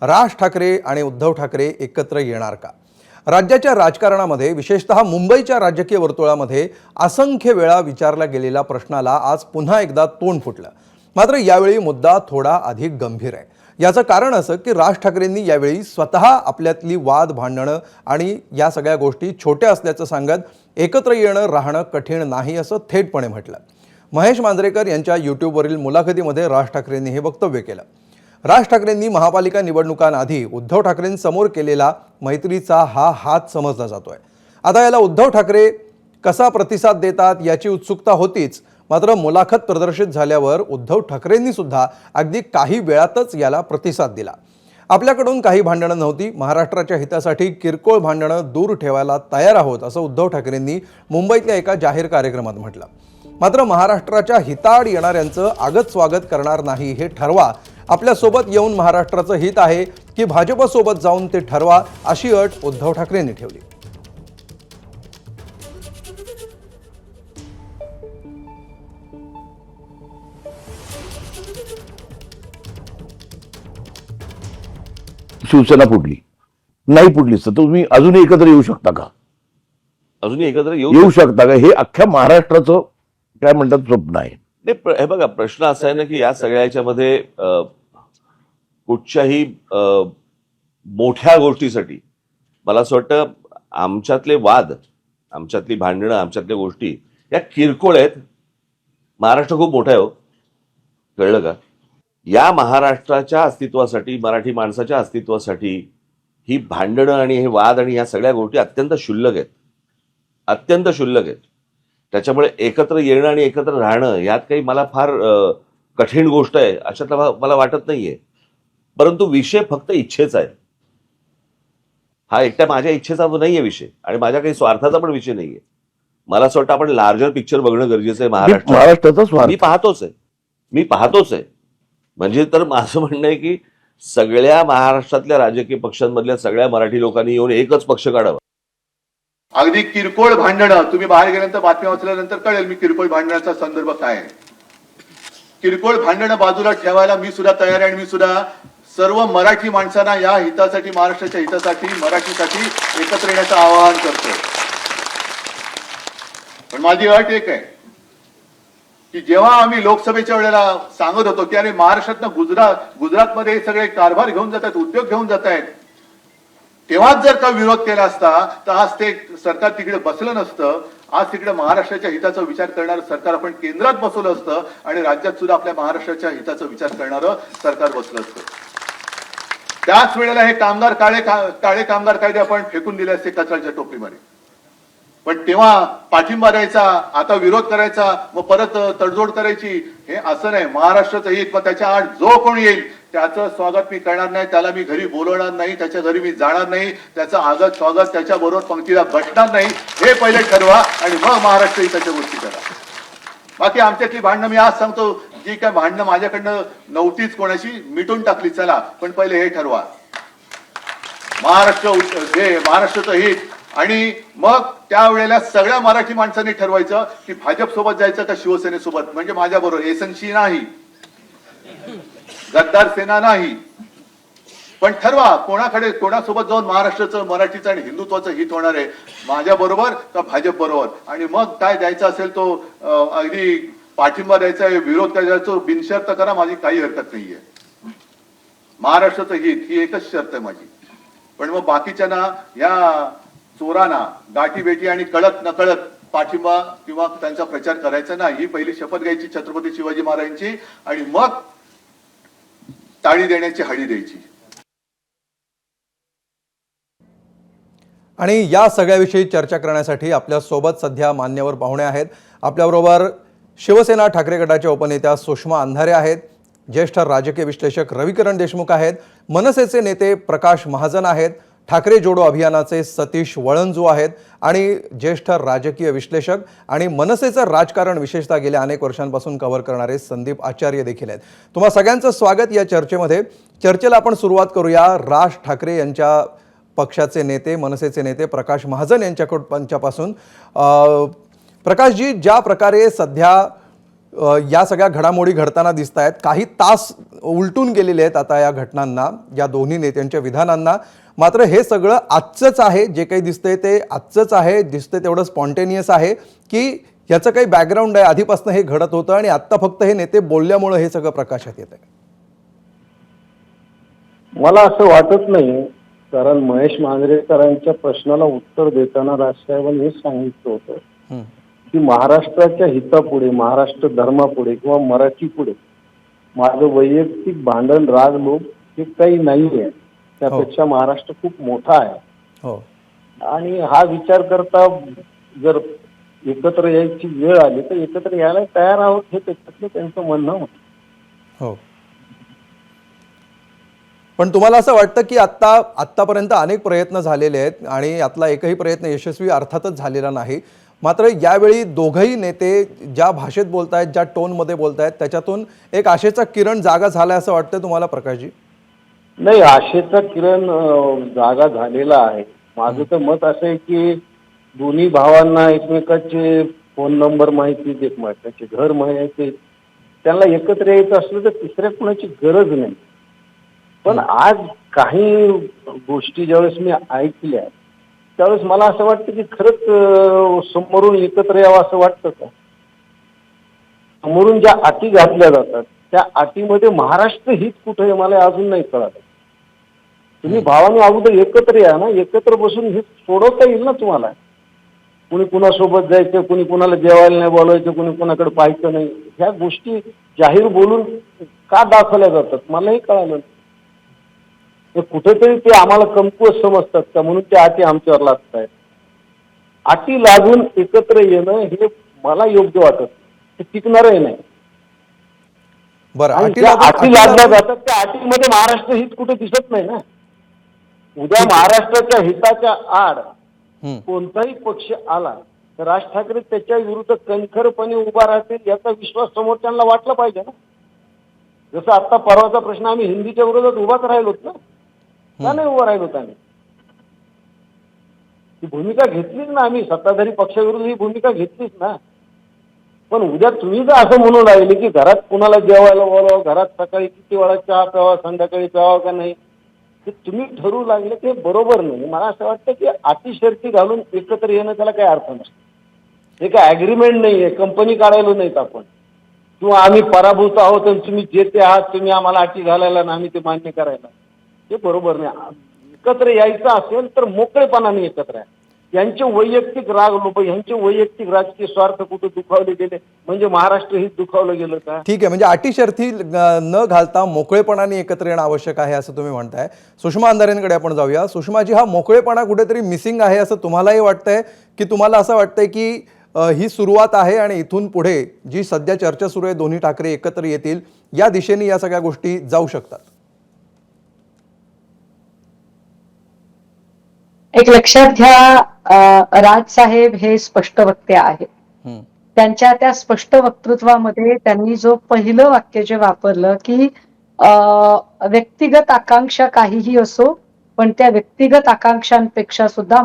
राज ठाकरे आणि उद्धव ठाकरे एकत्र येणार का? राज्याच्या राजकारणामध्ये विशेषतः मुंबईच्या राजकीय वर्तुळामध्ये असंख्य वेळा विचारला गेलेल्या प्रश्नाला आज पुन्हा एकदा तोंड फुटलं. मात्र यावेळी मुद्दा थोडा अधिक गंभीर आहे. याचं कारण असं की राज ठाकरेंनी यावेळी स्वतः आपल्यातली वाद भांडणं आणि या सगळ्या गोष्टी छोट्या असल्याचं सांगत एकत्र येणं राहणं कठीण नाही असं थेटपणे म्हटलं. महेश मांजरेकर यांच्या यूट्यूबवरील मुलाखतीमध्ये राज ठाकरेंनी हे वक्तव्य केलं. राज ठाकरेंनी महापालिका निवडणुकांआधी उद्धव ठाकरेंसमोर केलेला मैत्रीचा हा हात समजला जातोय. आता याला उद्धव ठाकरे कसा प्रतिसाद देतात याची उत्सुकता होतीच. मात्र मुलाखत प्रदर्शित झाल्यावर उद्धव ठाकरेंनी सुद्धा अगदी काही वेळातच याला प्रतिसाद दिला. आपल्याकडून काही भांडणं नव्हती, महाराष्ट्राच्या हितासाठी किरकोळ भांडणं दूर ठेवायला तयार आहोत असं उद्धव ठाकरेंनी मुंबईतल्या एका जाहीर कार्यक्रमात म्हटलं. मात्र महाराष्ट्राच्या हिताआड येणाऱ्यांचं आगत स्वागत करणार नाही हे ठरवा. आपल्यासोबत येऊन महाराष्ट्राचं हित आहे की भाजपसोबत जाऊन ते ठरवा, अशी अट उद्धव ठाकरेंनी ठेवली. शिवसेना फुटली नाही, फुटलीच तर तुम्ही अजूनही एकत्र येऊ शकता का? अजूनही एकत्र येऊ शकता का? हे अख्ख्या महाराष्ट्राचं काय म्हणतात स्वप्न आहे. हे बघा, प्रश्न असा आहे ना की या सगळ्याच्यामध्ये कुठच्याही मोठ्या गोष्टीसाठी मला असं वाटतं आमच्यातले वाद, आमच्यातली भांडणं, आमच्यातल्या गोष्टी या किरकोळ आहेत. महाराष्ट्र खूप मोठा आहे हो, कळलं का? या महाराष्ट्राच्या अस्तित्वासाठी, मराठी माणसाच्या अस्तित्वासाठी ही भांडणं आणि हे वाद आणि ह्या सगळ्या गोष्टी अत्यंत क्षुल्लक आहेत, अत्यंत क्षुल्लक आहेत. त्याच्यामुळे एकत्र येणं आणि एकत्र राहणं यात काही मला फार कठीण गोष्ट आहे अशातला मला वाटत नाहीये. परंतु विषय फक्त इच्छेचा आहे. हा एकट्या माझ्या इच्छेचा नाहीये विषय आणि माझ्या काही स्वार्थाचा पण विषय नाहीये. मला असं वाटतं आपण लार्जर पिक्चर बघणं गरजेचं आहे. महाराष्ट्राचा स्वार्थ मी पाहतोच आहे. म्हणजे तर माझं म्हणणं आहे की सगळ्या महाराष्ट्रातल्या राजकीय पक्षांमधल्या सगळ्या मराठी लोकांनी येऊन एकच पक्ष काढावा. अगदी किरकोळ भांडणं, तुम्ही बाहेर गेल्यानंतर बातम्या वाचल्यानंतर कळेल मी किरकोळ भांडणाचा संदर्भ काय आहे. किरकोळ भांडणं बाजूला ठेवायला मी सुद्धा तयार आहे आणि मी सुद्धा सर्व मराठी माणसांना या हितासाठी, महाराष्ट्राच्या हितासाठी, मराठीसाठी एकत्र येण्याचं आवाहन करतो. पण माझी अट एक आहे की जेव्हा आम्ही लोकसभेच्या वेळेला सांगत होतो की अरे महाराष्ट्रातनं गुजरातमध्ये सगळे कारभार घेऊन जात आहेत, उद्योग घेऊन जात आहेत, तेव्हाच जर का विरोध केला असता तर आज ते सरकार तिकडे बसलं नसतं. आज तिकडे महाराष्ट्राच्या हिताचा विचार करणारं सरकार आपण केंद्रात बसवलं असतं आणि राज्यात सुद्धा आपल्या महाराष्ट्राच्या हिताचा विचार करणारं सरकार बसलं असतं. त्याच वेळेला हे काळे कामगार कायदे आपण फेकून दिले असते कचऱ्याच्या टोपलीमध्ये. पण तेव्हा पाठिंबा द्यायचा, आता विरोध करायचा, मग परत तडजोड करायची, हे असं नाही. महाराष्ट्राचं हित, मग त्याच्या आड जो कोणी येईल त्याचं स्वागत मी करणार नाही, त्याला मी घरी बोलवणार नाही, त्याच्या घरी मी जाणार नाही, त्याचं आगत स्वागत, त्याच्या बरोबर पंक्तीला बसणार नाही, हे पहिले ठरवा आणि मग महाराष्ट्र हिताच्या गोष्टी करा. बाकी आमच्यातली भांडणं मी आज सांगतो, जी काय भांडणं माझ्याकडनं नव्हतीच कोणाशी मिटून टाकली, चला, पण पहिले हे ठरवा महाराष्ट्राचं हित. आणि मग त्यावेळेला सगळ्या मराठी माणसांनी ठरवायचं की भाजप सोबत जायचं का शिवसेनेसोबत. म्हणजे माझ्या बरोबर एसनशी नाही, गद्दार सेना नाही, पण ठरवा कोणासोबत जाऊन महाराष्ट्राचं, मराठीचं आणि हिंदुत्वाचं हित होणार आहे, माझ्या बरोबर का भाजप बरोबर. आणि मग काय द्यायचा असेल तो अगदी पाठिंबा द्यायचा, विरोध करायचा, बिनशर्त करा, माझी काही हरकत नाहीये. महाराष्ट्राचं हित ही एकच शर्त आहे माझी. पण मग बाकीच्यांना, या चोरांना गाठी बेटी आणि कळत नकळत पाठिंबा किंवा त्यांचा प्रचार करायचा नाही. ही पहिली शपथ घ्यायची छत्रपती शिवाजी महाराजांची आणि मग टाळी देण्याची हळी द्यायची. आणि या सगळ्याविषयी चर्चा करण्यासाठी आपल्या सोबत सध्या मान्यवर पाहुणे आहेत. आपल्याबरोबर शिवसेना ठाकरे गटाच्या उपनेत्या सुषमा अंधारे आहेत, ज्येष्ठ राजकीय विश्लेषक रविकिरण देशमुख आहेत, मनसेचे नेते प्रकाश महाजन आहेत, ठाकरे जोडो अभियानाचे सतीश वळंजू आहेत आणि ज्येष्ठ राजकीय विश्लेषक आणि मनसेचं राजकारण विशेषतः गेल्या अनेक वर्षांपासून कव्हर करणारे संदीप आचार्य देखील आहेत. तुम्हा सगळ्यांचं स्वागत या चर्चेमध्ये. चर्चेला आपण सुरुवात करूया. राज ठाकरे यांच्या पक्षाचे नेते, मनसेचे नेते प्रकाश महाजन यांच्यापासून. प्रकाशजी, ज्या प्रकारे सध्या या सगळ्या घडामोडी घडताना दिसत आहेत. काही तास उलटून गेलेले आहेत आता या घटनांना, या दोन्ही नेत्यांच्या विधानांना. मात्र हे सगळं आजचंच आहे, जे काही दिसतंय ते आजचंच आहे, दिसतंय तेवढं स्पॉन्टेनियस आहे की ह्याचं काही बॅकग्राऊंड आहे, आधीपासून हे घडत होतं आणि आत्ता फक्त हे नेते बोलल्यामुळे हे सगळं प्रकाशात येत आहे? मला असं वाटत नाही, कारण महेश मांजरेकरांच्या प्रश्नाला उत्तर देताना राजसाहेबांनी हेच सांगितलं होतं की महाराष्ट्राच्या हितापुढे, महाराष्ट्र धर्मापुढे किंवा मराठी पुढे माझं वैयक्तिक भांडण, राग, लोभ हे काही नाहीये. त्यापेक्षा महाराष्ट्र खूप मोठा आहे. हो. आणि हा विचार करता जर एकत्र यायची वेळ आली तर एकत्र यायला तयार आहोत, हे त्याच्यातलं त्यांचं म्हणणं होतं. हो. पण तुम्हाला असं वाटतं की आत्तापर्यंत अनेक प्रयत्न झालेले आहेत आणि यातला एकही प्रयत्न यशस्वी अर्थातच झालेला नाही, मात्र यावेळी दोघंही नेते ज्या भाषेत बोलतायत, ज्या टोनमध्ये बोलतायत, त्याच्यातून एक आशेचा किरण जागा झालाय असं वाटतं तुम्हाला प्रकाशजी? नाही, आशेचा किरण जागा झालेला आहे. माझं तर मत असं आहे की दोन्ही भावांना एकमेकाचे फोन नंबर माहिती, एकमेकाचे घर माहिती, त्यांना एकत्र यायचं असलं तर तिसऱ्या कुणाची गरज नाही. पण आज काही गोष्टी ज्यावेळेस मी ऐकल्या त्यावेळेस मला असं वाटतं की खरंच समोरून एकत्र यावं असं वाटतं का? समोरून ज्या अटी घातल्या जातात त्या अटीमध्ये महाराष्ट्र हित कुठे आहे मला अजून नाही कळत. तुम्ही भावाने अगोदर एकत्र या ना, एकत्र बसून हे सोडवता येईल ना तुम्हाला. कुणी कुणासोबत जायचं, कुणी कुणाला जेवायला नाही बोलवायचं, कुणी कुणाकडे पाहायचं नाही, ह्या गोष्टी जाहीर बोलून का दाखवल्या जातात मलाही कळालं नाही. कुठेतरी ते आम्हाला कमकुवत समजतात का म्हणून त्या अटी आमच्यावर लादत आहेत. अटी लागून एकत्र येणं हे मला योग्य वाटत, ते टिकणारही नाही. बरं, अटी लादल्या जातात त्या अटीमध्ये महाराष्ट्र हित कुठे दिसत नाही ना. उद्या महाराष्ट्राच्या हिताच्या आड कोणताही पक्ष आला तर राज ठाकरे त्याच्या विरुद्ध कणखरपणे उभा राहतील याचा विश्वास समोरच्यांना वाटला पाहिजे ना. जसं आता परवाचा प्रश्न आम्ही हिंदीच्या विरोधात उभाच राहिलोत ना, का नाही उभा राहिलोत आम्ही? ही भूमिका घेतलीच ना आम्ही, सत्ताधारी पक्षाविरुद्ध ही भूमिका घेतलीच ना. पण उद्या तुम्ही जर असं म्हणू लागले की घरात कुणाला जेवायला बोलावं, घरात सकाळी किती वेळा चहा प्यावा, संध्याकाळी प्यावा का नाही, ते तुम्ही ठरवू लागले ते बरोबर नाही. मला असं वाटतं की अटी शर्ती घालून एकत्र येणं त्याला काही अर्थ नसतो. हे काय ॲग्रीमेंट नाहीये, कंपनी काढायला नाहीत आपण, किंवा आम्ही पराभूत आहोत आणि तुम्ही जे ते आहात तुम्ही आम्हाला अटी घालायला ना आम्ही ते मान्य करायला, ते बरोबर नाही. एकत्र यायचं असेल तर मोकळेपणाने एकत्र आहे. यांचे वैयक्तिक राग लोभ, यांचे वैयक्तिक राजकीय स्वार्थ कुठे दुखावले गेले म्हणजे महाराष्ट्र हित दुखावलं गेलं का? ठीक आहे, म्हणजे अटी शर्थी न घालता मोकळेपणाने एकत्र येणं आवश्यक आहे असं तुम्ही म्हणताय. सुषमा अंधारेंकडे आपण जाऊया. सुषमाजी, हा मोकळेपणा कुठेतरी मिसिंग आहे असं तुम्हालाही वाटतंय की तुम्हाला असं वाटतंय की ही सुरुवात आहे आणि इथून पुढे जी सध्या चर्चा सुरू आहे, दोन्ही ठाकरे एकत्र येतील या दिशेने या सगळ्या गोष्टी जाऊ शकतात? एक लक्षात घ्या, राजसाहेब हे स्पष्ट वक्ते आहेत. त्यांच्या त्या स्पष्ट वक्तृत्वामध्ये त्यांनी जो पहिलं वाक्य जे वापरलं की व्यक्तिगत आकांक्षा काहीही असो पण त्या व्यक्तिगत आकांक्षांपेक्षा सुद्धा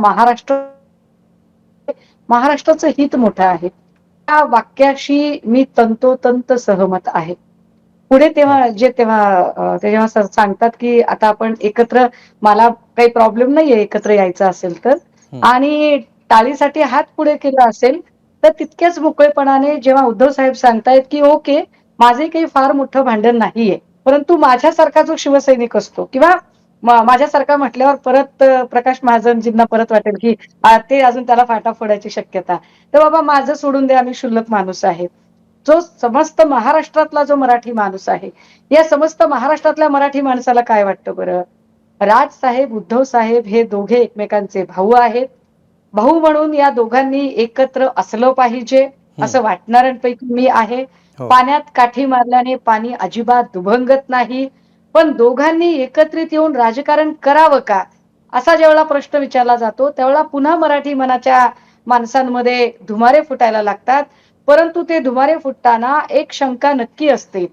महाराष्ट्राचं हित मोठं आहे, त्या वाक्याशी मी तंतोतंत सहमत आहे. पुढे तेव्हा सांगतात की आता आपण एकत्र, मला काही प्रॉब्लेम नाहीये एकत्र यायचं असेल तर, आणि टाळीसाठी हात पुढे केला असेल तर तितक्याच मोकळेपणाने जेव्हा उद्धव साहेब सांगतायत की ओके माझे काही फार मोठं भांडण नाहीये, परंतु माझ्यासारखा जो शिवसैनिक असतो किंवा माझ्यासारखा म्हटल्यावर परत प्रकाश महाजनजींना परत वाटेल की ते अजून त्याला फाटा फोडायची शक्यता, तर बाबा माझं सोडून द्या, मी क्षुल्लक माणूस आहे. जो समस्त महाराष्ट्रातला जो मराठी माणूस आहे, या समस्त महाराष्ट्रातल्या मराठी माणसाला काय वाटतं बरं? राजसाहेब, उद्धव साहेब हे दोघे एकमेकांचे भाऊ आहेत. भाऊ म्हणून या दोघांनी एकत्र असलं पाहिजे असं वाटणाऱ्यांपैकी मी आहे. पाण्यात काठी मारल्याने पाणी अजिबात दुभंगत नाही, पण दोघांनी एकत्रित येऊन राजकारण करावं का असा जेवढा प्रश्न विचारला जातो त्यावेळेला पुन्हा मराठी मनाच्या माणसांमध्ये धुमारे फुटायला लागतात. परंतु ते धुमारे फुटताना एक शंका नक्की असते,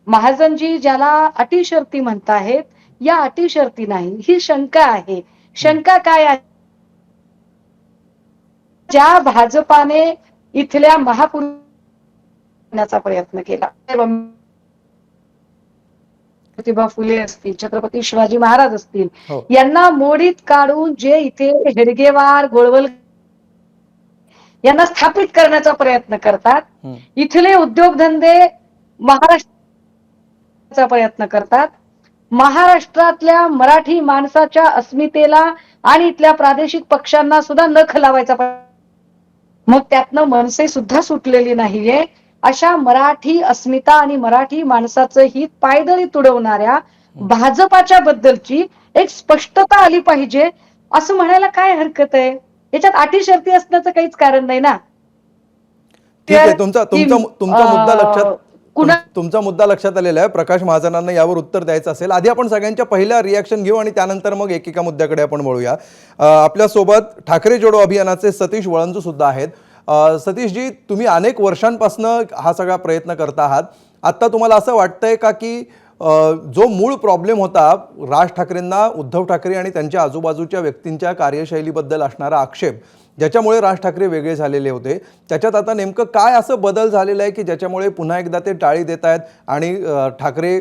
महाजनजी ज्याला अटी शर्ती म्हणताहेत, या अटी शर्ती नाही, ही शंका आहे. शंका काय आहे? ज्या भाजपाने इथल्या महापुरुष करण्याचा प्रयत्न केला. ज्योतिबा फुले असतील, छत्रपती शिवाजी महाराज असतील, हो. यांना मोडीत काढून जे इथे हेडगेवार गोळवल यांना स्थापित करण्याचा प्रयत्न करतात. इथले उद्योगधंदे महाराष्ट्राचा प्रयत्न करतात. महाराष्ट्रातल्या मराठी माणसाच्या अस्मितेला आणि इथल्या प्रादेशिक पक्षांना सुद्धा नख लावायचा मग त्यातनं मनसे सुद्धा सुटलेली नाहीये. अशा मराठी अस्मिता आणि मराठी माणसाचं हित पायदळी तुडवणाऱ्या भाजपाच्या बद्दलची एक स्पष्टता आली पाहिजे असं म्हणायला काय हरकत आहे. याच्यात अटी शर्ती असण्याचं काहीच कारण नाही ना. ठीक आहे, तुमचा मुद्दा लक्षात कुणा- तुमचा मुद्दा लक्षात आलेला आहे. प्रकाश महाजनांना यावर उत्तर द्यायचं असेल, आधी आपण सगळ्यांच्या पहिल्या रिॲक्शन घेऊ आणि त्यानंतर मग एकेका मुद्द्याकडे आपण वळूया. आपल्यासोबत ठाकरे जोडो अभियानाचे सतीश वळंजू सुद्धा आहेत. सतीशजी, तुम्ही अनेक वर्षांपासून हा सगळा प्रयत्न करता आहात. आता तुम्हाला असं वाटतंय का की जो मूळ प्रॉब्लेम होता राज ठाकरेंना, उद्धव ठाकरे आणि त्यांच्या आजूबाजूच्या व्यक्तींच्या कार्यशैलीबद्दल असणारा आक्षेप, ज्याच्यामुळे राज ठाकरे वेगळे झालेले होते, त्याच्यात आता नेमकं काय असं बदल झालेला आहे की ज्याच्यामुळे पुन्हा एकदा ते टाळी देत आहेत आणि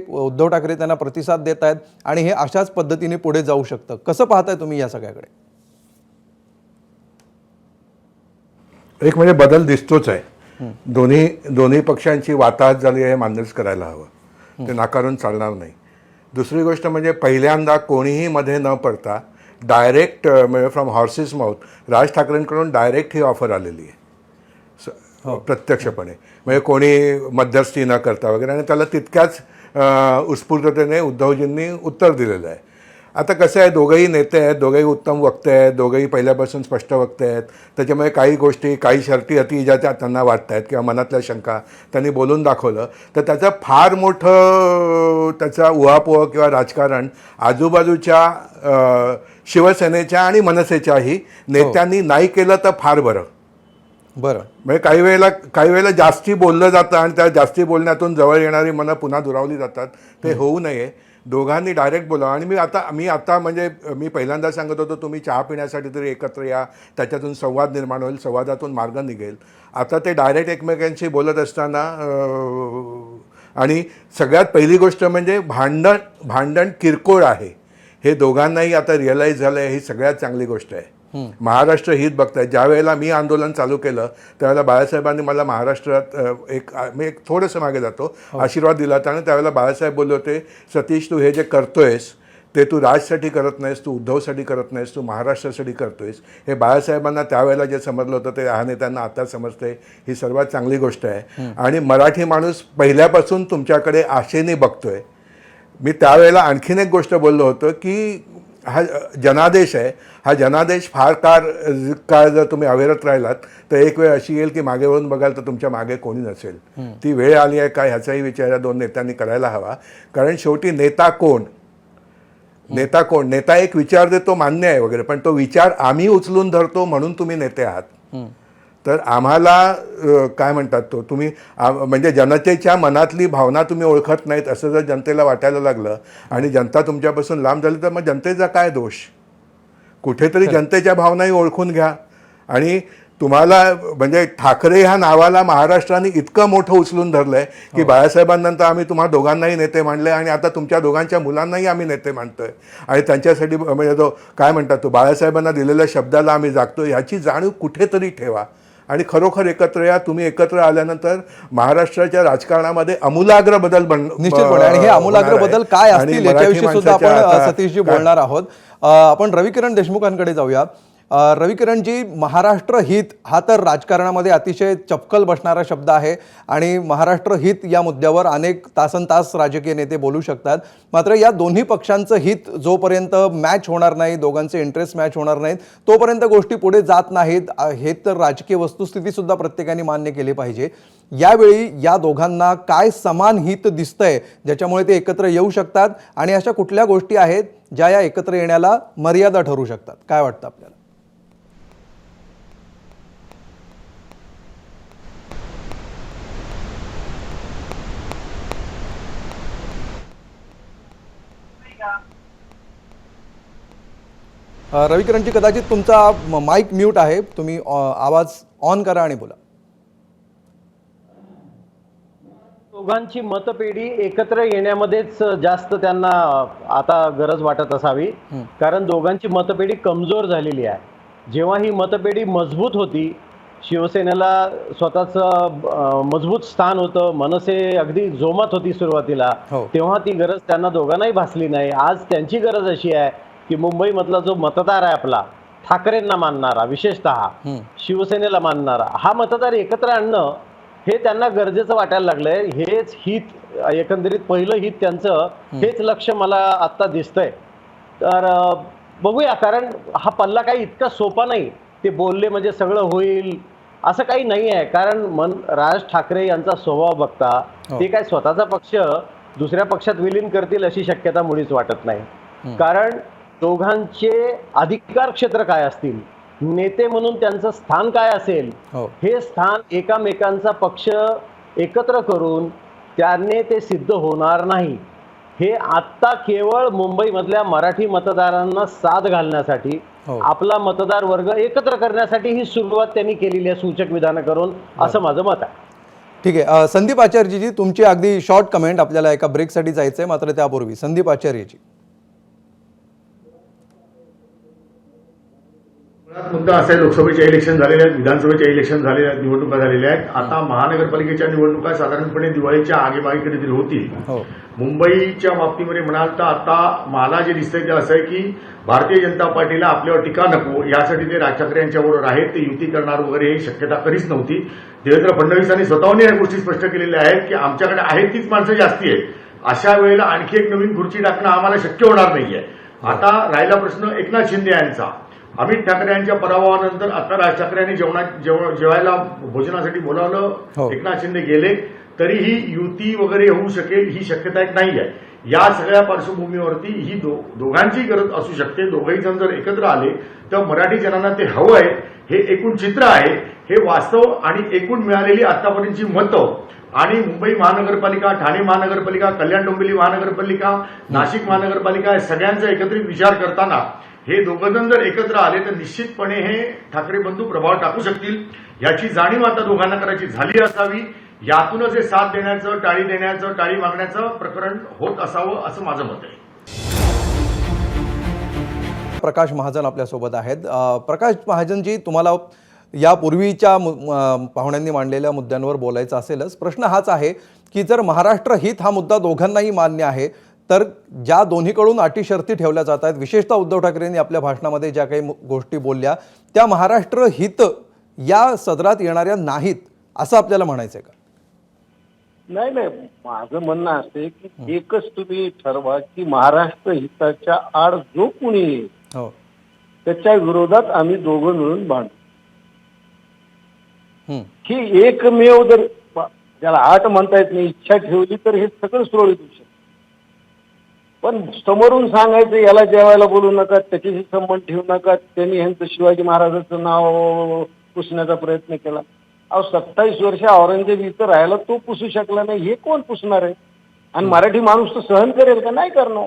उद्धव ठाकरे त्यांना प्रतिसाद देत आहेत आणि हे अशाच पद्धतीने पुढे जाऊ शकतं? कसं पाहताय तुम्ही या सगळ्याकडे? एक म्हणजे बदल दिसतोच आहे. दोन्ही पक्षांची वाताहत झाली आहे, मान्यच करायला हवं, ते नाकारून चालणार नाही. दुसरी गोष्ट म्हणजे पहिल्यांदा कोणीही मध्ये न पडता डायरेक्ट म्हणजे फ्रॉम हॉर्सेस माउथ राज ठाकरेंकडून डायरेक्ट ही ऑफर आलेली आहे प्रत्यक्षपणे, म्हणजे कोणी मध्यस्थी न करता वगैरे, आणि त्याला तितक्याच उत्स्फूर्ततेने उद्धवजींनी उत्तर दिलेलं आहे. आता कसं आहे, दोघंही नेते आहेत, दोघंही उत्तम वक्ते आहेत, दोघंही पहिल्यापासून स्पष्ट वक्ते आहेत. त्याच्यामुळे काही गोष्टी, काही शर्ती अटी ज्या त्यांना वाटत आहेत किंवा मनातल्या शंका त्यांनी बोलून दाखवलं तर त्याचं फार मोठं त्याचा उहापोह किंवा राजकारण आजूबाजूच्या शिवसेनेच्या आणि मनसेच्याही नेत्यांनी नाही केलं तर फार बरं. म्हणजे काही वेळेला जास्ती बोललं जातं आणि त्या जास्ती बोलण्यातून जवळ येणारी मनं पुन्हा दुरावली जातात. ते होऊ नये. दोघांनी डायरेक्ट बोलावं. आणि मी आता म्हणजे मी पहिल्यांदा सांगत होतो तुम्ही चहा पिण्यासाठी तरी एकत्र या, त्याच्यातून संवाद निर्माण होईल, संवादातून मार्ग निघेल. आता ते डायरेक्ट एकमेकांशी बोलत असताना आणि सगळ्यात पहिली गोष्ट म्हणजे भांडण किरकोळ आहे हे दोघांनाही आता रिअलाईज झालं आहे. ही सगळ्यात चांगली गोष्ट आहे. महाराष्ट्र हित बघताय. ज्या वेळेला मी आंदोलन चालू केलं त्यावेळेला बाळासाहेबांनी मला महाराष्ट्रात मी थोडंसं मागे जातो आशीर्वाद दिला होता आणि त्यावेळेला बाळासाहेब बोलले होते, सतीश तू हे जे करतोयस ते तू राजसाठी करत नाहीस, तू उद्धवसाठी करत नाहीस, तू महाराष्ट्रासाठी करतोयस. हे बाळासाहेबांना त्यावेळेला जे समजलं होतं ते ह्या नेत्यांना आता समजतंय. ही सर्वात चांगली गोष्ट आहे. आणि मराठी माणूस पहिल्यापासून तुमच्याकडे आशेने बघतोय. मी त्यावेळेला आणखीन एक गोष्ट बोललो होतो की हा जनादेश आहे, हा जनादेश फार काळ जर तुम्ही अविरत राहिलात तर एक वेळ अशी येईल की मागे वळून बघाल तर तुमच्या मागे कोणी नसेल. ती वेळ आली आहे का ह्याचाही विचार या दोन नेत्यांनी करायला हवा. कारण शेवटी नेता कोण, नेता एक विचार देतो मान्य आहे वगैरे, पण तो विचार आम्ही उचलून धरतो म्हणून तुम्ही नेते आहात. तर आम्हाला काय म्हणतात तो तुम्ही म्हणजे जनतेच्या मनातली भावना तुम्ही ओळखत नाहीत असं जर जनतेला वाटायला लागलं आणि जनता तुमच्यापासून लांब झाली तर मग जनतेचा काय दोष. कुठेतरी जनतेच्या भावनाही ओळखून घ्या. आणि तुम्हाला म्हणजे ठाकरे ह्या नावाला महाराष्ट्राने इतकं मोठं उचलून धरलंय की बाळासाहेबांनंतर आम्ही तुम्हा दोघांनाही नेते मानले आणि आता तुमच्या दोघांच्या मुलांनाही आम्ही नेते मानतोय. आणि त्यांच्यासाठी म्हणजे तो काय म्हणतात तो बाळासाहेबांना दिलेल्या शब्दाला आम्ही जागतो. ह्याची जाणीव कुठेतरी ठेवा आणि खरोखर एकत्र या. तुम्ही एकत्र आल्यानंतर महाराष्ट्राच्या राजकारणामध्ये आमूलाग्र बदल निश्चितपणे. आणि हे आमूलाग्र बदल काय असतील याच्याविषयी सुद्धा आपण सतीशजी बोलणार आहोत. आपण रविकिरण देशमुखांकडे जाऊया. रविकिरणजी, महाराष्ट्र हित हा तर राजकारणामध्ये अतिशय चपकल बसणारा शब्द आहे आणि महाराष्ट्र हित या मुद्द्यावर अनेक तासनतास राजकीय नेते बोलू शकतात. मात्र या दोन्ही पक्षांचं हित जोपर्यंत मॅच होणार नाही, दोघांचे इंटरेस्ट मॅच होणार नाहीत, तोपर्यंत गोष्टी पुढे जात नाहीत. हे तर राजकीय वस्तुस्थिती सुद्धा प्रत्येकाने मान्य केली पाहिजे. यावेळी या दोघांना काय समान हित दिसतंय ज्याच्यामुळे ते एकत्र येऊ शकतात आणि अशा कुठल्या गोष्टी आहेत ज्या या एकत्र येण्याला मर्यादा ठरू शकतात? काय वाटतं आपल्याला? रविकिरणजी, कदाचित तुमचा माईक म्यूट आहे, तुम्ही आवाज ऑन करा आणि बोला. दोघांची मतपेढी एकत्र येण्यामध्येच जास्त त्यांना आता गरज वाटत असावी, कारण दोघांची मतपेढी कमजोर झालेली आहे. जेव्हा ही मतपेढी मजबूत होती, शिवसेनेला स्वतःचं मजबूत स्थान होतं, मनसे अगदी जोमात होती सुरुवातीला, तेव्हा ती गरज त्यांना दोघांनाही भासली नाही. आज त्यांची गरज अशी आहे की मुंबईमधला जो मतदार आहे आपला, ठाकरेंना मानणारा, विशेषतः शिवसेनेला मानणारा, हा मतदार एकत्र आणणं हे त्यांना गरजेचं वाटायला लागलंय. हेच हित, एकंदरीत पहिलं हित त्यांचं, हेच लक्ष मला आत्ता दिसतंय. तर बघूया, कारण हा पल्ला काही इतका सोपा नाही. ते बोलले म्हणजे सगळं होईल असं काही नाही आहे. कारण राज ठाकरे यांचा स्वभाव बघता ते काय स्वतःचा पक्ष दुसऱ्या पक्षात विलीन करतील अशी शक्यता मुळीच वाटत नाही. कारण दोघांचे अधिकार क्षेत्र काय असतील, नेते म्हणून त्यांचं स्थान काय असेल, हे स्थान एकामेकांचा पक्ष एकत्र करून त्याने ते सिद्ध होणार नाही. हे आत्ता केवळ मुंबईमधल्या मराठी मतदारांना साथ घालण्यासाठी, आपला मतदार वर्ग एकत्र करण्यासाठी ही सुरुवात त्यांनी केलेली आहे, सूचक विधानं करून, असं माझं मत आहे. ठीक आहे. संदीप आचार्यजी, तुमची अगदी शॉर्ट कमेंट, आपल्याला एका ब्रेकसाठी जायचं आहे, मात्र त्यापूर्वी संदीप आचार्यजी. मुद्दा असा आहे, लोकसभेचे इलेक्शन झालेले आहेत, विधानसभेचे इलेक्शन झालेले आहेत, निवडणुका झालेल्या आहेत. आता महानगरपालिकेच्या निवडणुका साधारणपणे दिवाळीच्या आगेमागे कधीतरी होतील. मुंबईच्या बाबतीमध्ये म्हणाल तर आता मला जे दिसतंय ते असं आहे की भारतीय जनता पार्टीला आपल्यावर टीका नको यासाठी ते राज ठाकरे यांच्याबरोबर आहेत, ते युती करणार वगैरे ही शक्यता कधीच नव्हती. देवेंद्र फडणवीसांनी स्वतःहून या गोष्टी स्पष्ट केलेल्या आहेत की आमच्याकडे आहेत तीच माणसं जास्ती आहेत. अशा वेळेला आणखी एक नवीन खुर्ची टाकणं आम्हाला शक्य होणार नाहीये. आता राहिला प्रश्न एकनाथ शिंदे यांचा. अमित ठाकरे यांच्या पराभवानंतर आता राज ठाकरे यांनी जेवायला भोजनासाठी बोलावलं, एकनाथ शिंदे गेले, तरीही युती वगैरे होऊ शकेल ही शक्यता एक नाही आहे. या सगळ्या पार्श्वभूमीवरती ही दोघांची गरज असू शकते. दोघंही जण जर एकत्र आले तर मराठी जनांना ते हवं आहे, हे एकूण चित्र आहे, हे वास्तव आणि एकूण मिळालेली आतापर्यंतची मतं आणि मुंबई महानगरपालिका, ठाणे महानगरपालिका, कल्याण डोंबिवली महानगरपालिका, नाशिक महानगरपालिका या सगळ्यांचा एकत्रित विचार करताना हे दोघं जण जर एकत्र आले तर निश्चितपणे हे ठाकरे बंधू प्रभाव टाकू शकतील. याची जाणीव आता दोघांना करायची झाली असावी. यातूनच हे साथ देण्याचं, टाळी देण्याचं, टाळी मागण्याचं प्रकरण होत असावं असं माझं मत आहे. प्रकाश महाजन आपल्यासोबत आहेत. प्रकाश महाजनजी, तुम्हाला यापूर्वीच्या पाहुण्यांनी मांडलेल्या मुद्द्यांवर बोलायचं असेलच. प्रश्न हाच आहे की जर महाराष्ट्र हित हा मुद्दा दोघांनाही मान्य आहे, तर ज्या दोन्हीकडून अटी शर्ती ठेवल्या जात आहेत, विशेषतः उद्धव ठाकरेंनी आपल्या भाषणामध्ये ज्या काही गोष्टी बोलल्या, त्या महाराष्ट्र हित या सदरात येणाऱ्या नाहीत, असं आपल्याला म्हणायचंय का? नाही, माझं म्हणणं असं की एकच तुम्ही ठरवा की महाराष्ट्र हिताच्या आड जो कुणी येईल त्याच्या विरोधात आम्ही दोघं मिळून भांडू. ही एकमेव जर ज्याला आठ म्हणता येत नाही, इच्छा ठेवली तर हे सगळं सुरळीत होऊ शकतं. पण समोरून सांगायचं याला जेवायला बोलू नका, त्याच्याशी संबंध ठेवू नका, त्यांनी ह्यांचं शिवाजी महाराजांचं नाव पुसण्याचा प्रयत्न केला. 27 वर्ष औरंगजेब इथं राहायला तो पुसू शकला नाही, हे कोण पुसणार आहे? आणि मराठी माणूस तो सहन करेल का? नाही करणार.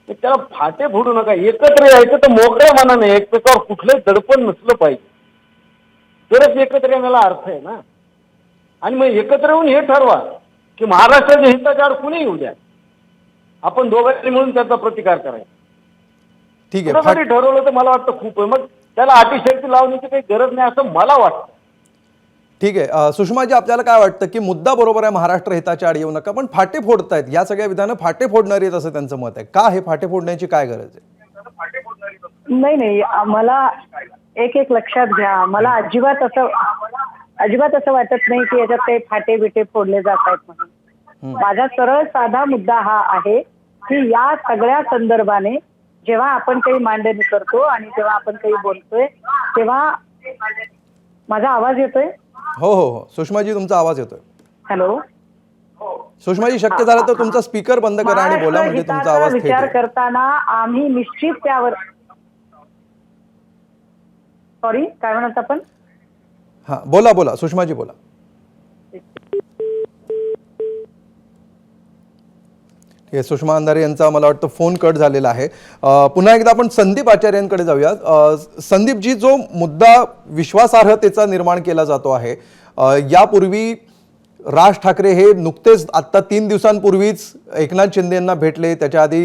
त्याला फाटे फोडू नका. एकत्र यायचं तर मोकळ्या मनाने, एकमेकावर कुठलंही दडपण नसलं पाहिजे, तरच एकत्र येण्याला अर्थ आहे ना. आणि मग एकत्र येऊन हे ठरवा की महाराष्ट्राच्या हिताच्या आड कुणी येऊ द्या, आपण दोघांनी मिळून त्याचा प्रतिकार करायचा. ठीक आहे, ठरवलं तर मला वाटतं खूप आहे. मग त्याला अटी शर्ती लावण्याची काही गरज नाही असं मला वाटतं. ठीक आहे. सुषमाजी, आपल्याला काय वाटतं की मुद्दा बरोबर आहे, महाराष्ट्र हिताच्या आड येऊ नका, पण फाटे फोडतायत, या सगळ्या विधानं फाटे फोडणारी आहेत असं त्यांचं मत आहे. का हे फाटे फोडण्याची काय गरज आहे? नाही, मला एक लक्षात घ्या, मला अजिबात असं वाटत नाही की याच्यात काही फाटे बिटे फोडले जात आहेत म्हणून. माझा सरळ साधा मुद्दा हा आहे की या सगळ्या संदर्भाने जेव्हा आपण काही मांडणी करतो आणि जेव्हा आपण काही बोलतोय तेव्हा, माझा आवाज येतोय? हो, सुषमाजी, तुमचा आवाज येतोय. हॅलो सुषमाजी, शक्य झालं तर तुमचा स्पीकर बंद करा आणि बोला, म्हणजे तुमचा आवाज थेट विचार करताना आम्ही निश्चित त्यावर, सॉरी काय म्हणत आपण? हा, बोला सुषमाजी, बोला. ठीक आहे, सुषमा अंधारे यांचा मला वाटतं फोन कट झालेला आहे. पुन्हा एकदा आपण संदीप आचार्यांकडे जाऊया. संदीपजी, जो मुद्दा विश्वासार्हतेचा निर्माण केला जातो आहे, यापूर्वी राज ठाकरे हे नुकतेच आत्ता 3 दिवसांपूर्वीच एकनाथ शिंदे यांना भेटले, त्याच्या आधी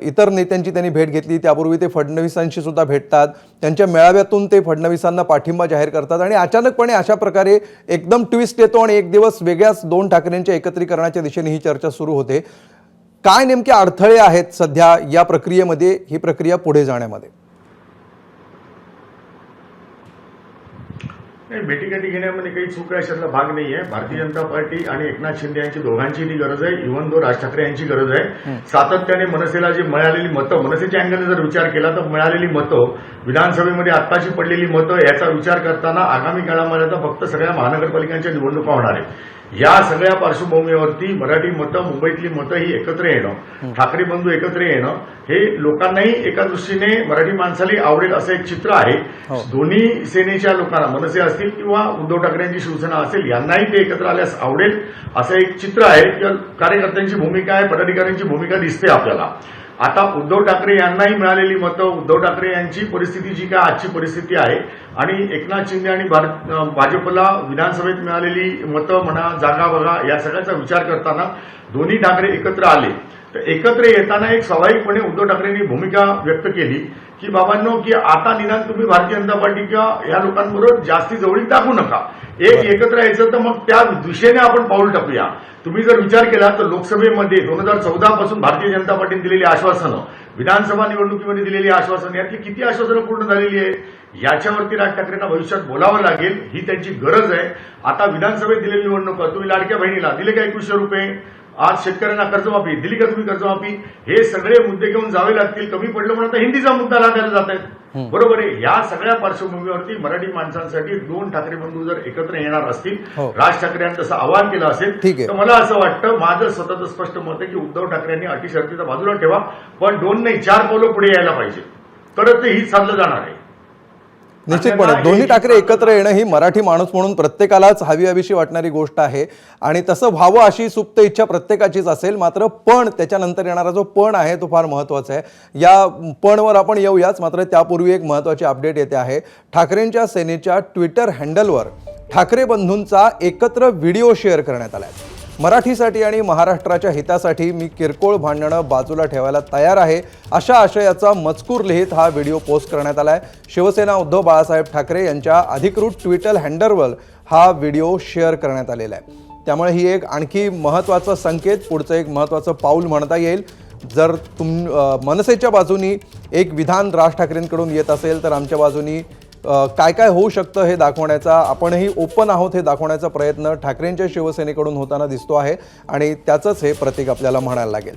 इतर नेत्यांची त्यांनी भेट घेतली, त्यापूर्वी ते फडणवीसांशी सुद्धा भेटतात, त्यांच्या मेळाव्यातून ते फडणवीसांना पाठिंबा जाहीर करतात आणि अचानकपणे अशा प्रकारे एकदम ट्विस्ट येतो आणि एक दिवस वेगळ्याच 2 ठाकरेंच्या एकत्रीकरणाच्या दिशेने ही चर्चा सुरू होते. काय नेमके अडथळे आहेत सध्या या प्रक्रियेमध्ये, ही प्रक्रिया पुढे जाण्यामध्ये? भेटीगाठी घेण्यामध्ये काही चूक आहे अशातला भाग नाहीये. भारतीय जनता पार्टी आणि एकनाथ शिंदे यांची दोघांची ती गरज आहे. इव्हन दो राज ठाकरे यांची गरज आहे. सातत्याने मनसेला जी मिळालेली मतं, मनसेच्या अँगलने जर विचार केला तर मिळालेली मतं, विधानसभेमध्ये आत्ताची पडलेली मतं याचा विचार करताना आगामी काळामध्ये आता फक्त सगळ्या महानगरपालिकांच्या निवडणुका होणार आहेत. या सगळ्या पार्श्वभूमीवरती मराठी मतं, मुंबईतली मतं ही एकत्र येणं, ठाकरे बंधू एकत्र येणं हे लोकांनाही एका दृष्टीने मराठी माणसालाही आवडेल असं एक चित्र आहे. दोन्ही सेनेच्या लोकांना, मनसे असतील किंवा उद्धव ठाकरेंची शिवसेना असेल, यांनाही ते एकत्र आल्यास आवडेल असं एक चित्र आहे. किंवा कार्यकर्त्यांची भूमिका आहे, पदाधिकाऱ्यांची भूमिका दिसते आपल्याला. आता उद्धव ठाकरे यांनाही मिळालेली मतं, उद्धव ठाकरे यांची परिस्थिती जी काय आजची परिस्थिती आहे आणि एकनाथ शिंदे आणि भाजपला विधानसभेत मिळालेली मतं म्हणा, जागा बघा, या सगळ्याचा विचार करताना दोन्ही ठाकरे एकत्र आले. तर एकत्र येताना एक स्वाभाविकपणे उद्धव ठाकरेंनी भूमिका व्यक्त केली की बाबांनो, की आता निदान तुम्ही भारतीय जनता पार्टी किंवा या लोकांबरोबर जास्ती जवळीक दाखवू नका. एकत्र यायचं तर मग त्या दिशेने आपण पाऊल टाकूया. तुम्ही जर विचार केला तर लोकसभेमध्ये 2014 पासून भारतीय जनता पार्टीने दिलेली आश्वासनं, विधानसभा निवडणुकीमध्ये दिलेली आश्वासनं, यातली किती आश्वासनं पूर्ण झालेली आहे याच्यावरती राज ठाकरेंना भविष्यात बोलावं लागेल. ही त्यांची गरज आहे. आता विधानसभेत दिलेली निवडणूक, तुम्ही लाडक्या बहिणीला दिले का 2100 रुपये, आज शेतकऱ्यांना कर्जमाफी दिली का तुम्ही कर्जमाफी, हे सगळे मुद्दे घेऊन जावे लागतील. कमी पडलं म्हणून आता हिंदीचा मुद्दा लादायला जात आहेत. बरोबर आहे. या सगळ्या पार्श्वभूमीवरती मराठी माणसांसाठी 2 ठाकरे बंधू जर एकत्र येणार असतील, राज ठाकरे यांनी तसं आवाहन केलं असेल तर मला असं वाटतं, माझं स्वतःचं स्पष्ट मत आहे की उद्धव ठाकरे यांनी अटी शर्तीचा बाजूला ठेवा, पण 2 नाही 4 पावलं पुढे यायला पाहिजे, तरच ते हित साधलं जाणार आहे. निश्चितपणे दोन्ही ठाकरे एकत्र येणं ही मराठी माणूस म्हणून प्रत्येकालाच हवीशी वाटणारी गोष्ट आहे आणि तसं व्हावं अशी सुप्त इच्छा प्रत्येकाचीच असेल. मात्र पण त्याच्यानंतर येणारा जो पण आहे तो फार महत्त्वाचा आहे. या पणवर आपण येऊयाच, मात्र त्यापूर्वी एक महत्त्वाची अपडेट येते आहे. ठाकरेंच्या सेनेच्या ट्विटर हँडलवर ठाकरे बंधूंचा एकत्र व्हिडिओ शेअर करण्यात आला आहे. मराठीसाठी आणि महाराष्ट्राच्या हितासाठी मी किरकोळ भांडणं बाजूला ठेवायला तयार आहे, अशा आशयाचा मजकूर लिहित हा व्हिडिओ पोस्ट करण्यात आला आहे. शिवसेना उद्धव बाळासाहेब ठाकरे यांच्या अधिकृत ट्विटर हँडलवर हा व्हिडिओ शेअर करण्यात आलेला आहे. त्यामुळे ही एक आणखी महत्त्वाचा संकेत, पुढचं एक महत्त्वाचं पाऊल म्हणता येईल. जर मनसेच्या बाजूनी एक विधान राज ठाकरेंकडून येत असेल तर आमच्या बाजूनी काय काय होऊ शकतं हे दाखवण्याचा, आपणही ओपन आहोत हे दाखवण्याचा प्रयत्न ठाकरेंच्या शिवसेनेकडून होताना दिसतो आहे आणि त्याचंच हे प्रतीक आपल्याला म्हणायला लागेल.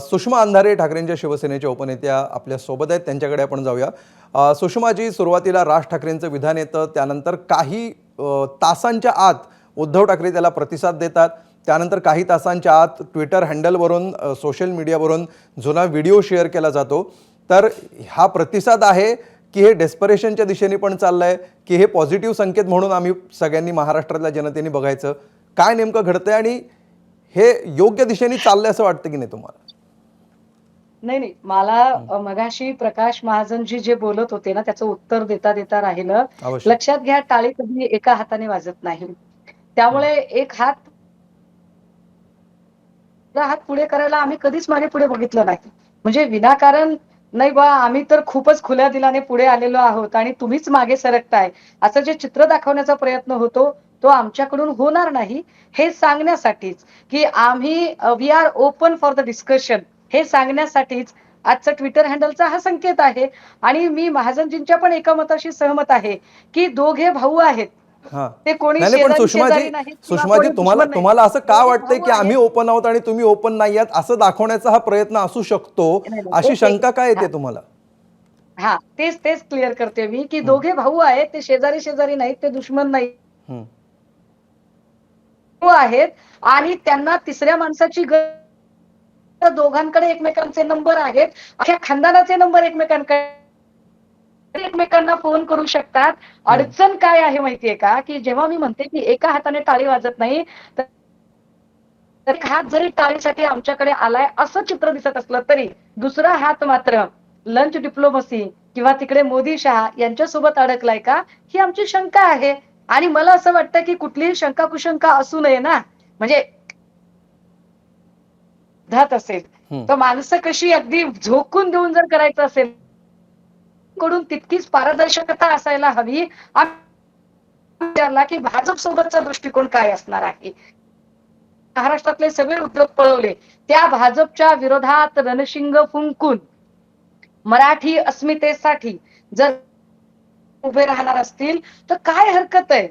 सुषमा अंधारे ठाकरेंच्या शिवसेनेच्या उपनेत्या आपल्या सोबत आहेत, त्यांच्याकडे आपण जाऊया. सुषमाजी, सुरुवातीला राज ठाकरेंचं विधान येतं, त्यानंतर काही तासांच्या आत उद्धव ठाकरे त्याला प्रतिसाद देतात. त्यानंतर काही तासांच्या आत ट्विटर हँडलवरून, सोशल मीडियावरून जुना व्हिडिओ शेअर केला जातो. तर हा प्रतिसाद आहे की हे डेस्परेशनच्या दिशेने पण चाललंय, की हे पॉझिटिव्ह संकेत म्हणून आम्ही सगळ्यांनी महाराष्ट्रातल्या जनतेने बघायचं? काय नेमकं घडतंय आणि हे योग्य दिशेने चाललंय असं वाटतं की नाही तुम्हाला? नाही, मला मगाशी प्रकाश महाजनजी जे बोलत होते ना, त्याचं उत्तर देता देता राहिलं. लक्षात घ्या, टाळी कधी एका हाताने वाजत नाही. त्यामुळे एक हात पुढे करायला आम्ही कधीच मागे पुढे बघितलं नाही. म्हणजे विनाकारण नाही बा, आम्ही तर खूपच खुल्या दिलाने पुढे आलेलो आहोत आणि तुम्हीच मागे सरकताय असं जे चित्र दाखवण्याचा प्रयत्न होतो तो आमच्याकडून होणार नाही, हे सांगण्यासाठीच की आम्ही we are open for the discussion हे सांगण्यासाठीच आजचा ट्विटर हँडलचा हा संकेत आहे. आणि मी महाजनजींच्या पण एका मताशी सहमत आहे की दोघे भाऊ आहेत. ते कोणी पण सुषमाजी, तुम्हाला असं का वाटतंय की आम्ही ओपन आहोत आणि तुम्ही ओपन नाही आहात असं दाखवण्याचा हा प्रयत्न असू शकतो, अशी शंका काय येते तुम्हाला? हा, तेच क्लिअर करते मी की दोघे भाऊ आहेत, ते शेजारी नाहीत, ते दुश्मन नाही आहेत आणि त्यांना तिसऱ्या माणसाची दोघांकडे एकमेकांचे नंबर आहेत, अख्या खानदानाचे नंबर एकमेकांना फोन करू शकतात. अडचण काय आहे माहितीये का, की जेव्हा मी म्हणते की एका हाताने टाळी वाजत नाही, तर एक हात जरी टाळीसाठी आमच्याकडे आलाय असं चित्र दिसत असलं तरी दुसरा हात मात्र लंच डिप्लोमसी किंवा तिकडे मोदी शहा यांच्यासोबत अडकलाय का, ही आमची शंका आहे. आणि मला असं वाटतं की कुठलीही शंका कुशंका असू नये ना, म्हणजे धात असेल तर माणसं कशी अगदी झोकून देऊन जर करायचं असेल कडून तितकीच पारदर्शकता असायला हवी. विचारला की भाजप सोबतचा दृष्टिकोन काय असणार आहे. महाराष्ट्रातले सगळे उद्योग पळवले, त्या भाजपच्या विरोधात रणशिंग फुंकून मराठी अस्मितेसाठी जर उभे राहणार असतील तर काय हरकत आहे,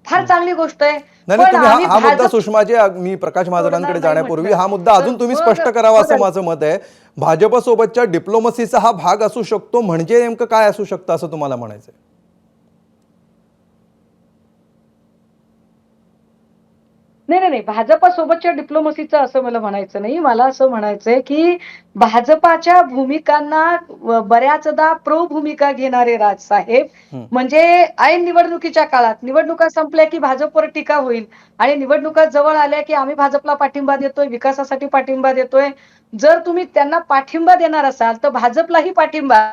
फार चांगली गोष्ट आहे. नाही पण तुम्ही आम्ही हा मुद्दा भाजप सुषमाजी, मी प्रकाश महाजनांकडे नाही जाण्यापूर्वी म्हटलं. हा मुद्दा अजून तुम्ही तर स्पष्ट करावा असं बघा. माझं मत आहे. भाजपसोबतच्या डिप्लोमसीचा हा भाग असू शकतो म्हणजे नेमकं काय असू शकतं असं तुम्हाला म्हणायचंय? नाही, भाजपासोबतच्या डिप्लोमसीचं असं मला म्हणायचं नाही. मला असं म्हणायचंय की भाजपाच्या भूमिकांना बऱ्याचदा प्रो भूमिका घेणारे राजसाहेब म्हणजे ऐन निवडणुकीच्या काळात निवडणुका संपल्या की भाजपवर टीका होईल आणि निवडणुका जवळ आल्या की आम्ही भाजपला पाठिंबा देतोय, विकासासाठी पाठिंबा देतोय. जर तुम्ही त्यांना पाठिंबा देणार असाल तर भाजपलाही पाठिंबा,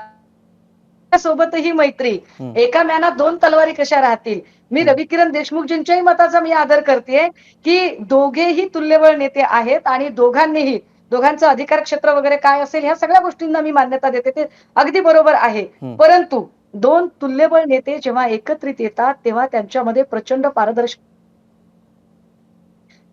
सोबतही मैत्री. एका म्यानात दोन तलवारी कशा राहतील. मी रविकिरण देशमुखजींच्याही मताचा मी आदर करते की दोघेही तुल्यबळ नेते आहेत आणि दोघांचं अधिकार क्षेत्र वगैरे काय असेल ह्या सगळ्या गोष्टींना मी मान्यता देते, ते अगदी बरोबर आहे. परंतु दोन तुल्यबळ नेते जेव्हा एकत्रित येतात तेव्हा त्यांच्यामध्ये प्रचंड